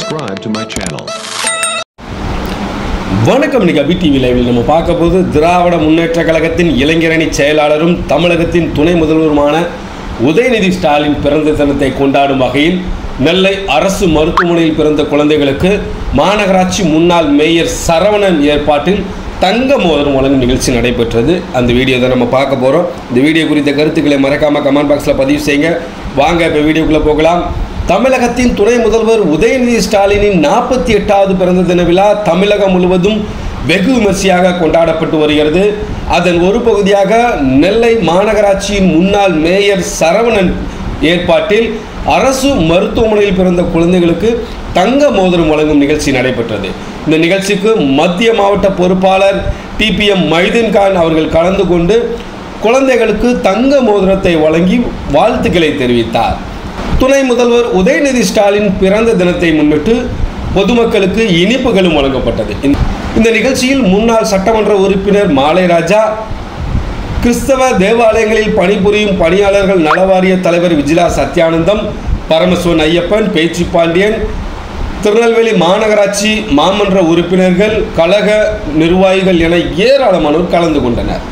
subscribe to my channel. வணக்கம். இன்னைக்கு அபி TV லைவில் நம்ம பார்க்க போது திராவிட முன்னேற்ற கழகத்தின் இளைஞரணி செயலாளரும் தமிழகத்தின் துணை முதல்வருமான உதயநிதி ஸ்டாலின் பிறந்த தினத்தை கொண்டாடும் வகையில் நெல்லை அரசு மருத்துவமனையில் பிறந்த குழந்தைகளுக்கு மாநகராட்சி முன்னாள் மேயர் சரவணன் ஏற்பாட்டில் தங்க மோதிரம் வழங்கும் நிகழ்ச்சி நடைபெற்றது. அந்த வீடியோ தான் நம்ம பார்க்க போகிறோம். இந்த வீடியோ குறித்த கருத்துக்களை மறக்காமல் கமெண்ட் பாக்ஸில் பதிவு செய்யுங்க. வாங்க இப்போ வீடியோக்குள்ளே போகலாம். தமிழகத்தின் துணை முதல்வர் உதயநிதி ஸ்டாலினின் 48வது பிறந்த தின விழா தமிழகம் முழுவதும் வெகு விமர்சையாக கொண்டாடப்பட்டு வருகிறது. அதன் ஒரு பகுதியாக நெல்லை மாநகராட்சியின் முன்னாள் மேயர் சரவணன் ஏற்பாட்டில் அரசு மருத்துவமனையில் பிறந்த குழந்தைகளுக்கு தங்க மோதிரம் வழங்கும் நிகழ்ச்சி நடைபெற்றது. இந்த நிகழ்ச்சிக்கு மத்திய மாவட்ட பொறுப்பாளர் TPM மைதீன்கான் அவர்கள் கலந்து கொண்டு குழந்தைகளுக்கு தங்க மோதிரத்தை வழங்கி வாழ்த்துக்களை தெரிவித்தார். துணை முதல்வர் உதயநிதி ஸ்டாலின் பிறந்த தினத்தை முன்னிட்டு பொதுமக்களுக்கு இனிப்புகளும் வழங்கப்பட்டது. இந்த நிகழ்ச்சியில் முன்னாள் சட்டமன்ற உறுப்பினர் மாலைராஜா, கிறிஸ்தவ தேவாலயங்களில் பணிபுரியும் பணியாளர்கள் நலவாரிய தலைவர் விஜிலா சத்யானந்தம், பரமசிவன் ஐயப்பன், பேச்சு பாண்டியன், திருநெல்வேலி மாநகராட்சி மாமன்ற உறுப்பினர்கள், கழக நிர்வாகிகள் என ஏராளமானோர் கலந்து கொண்டனர்.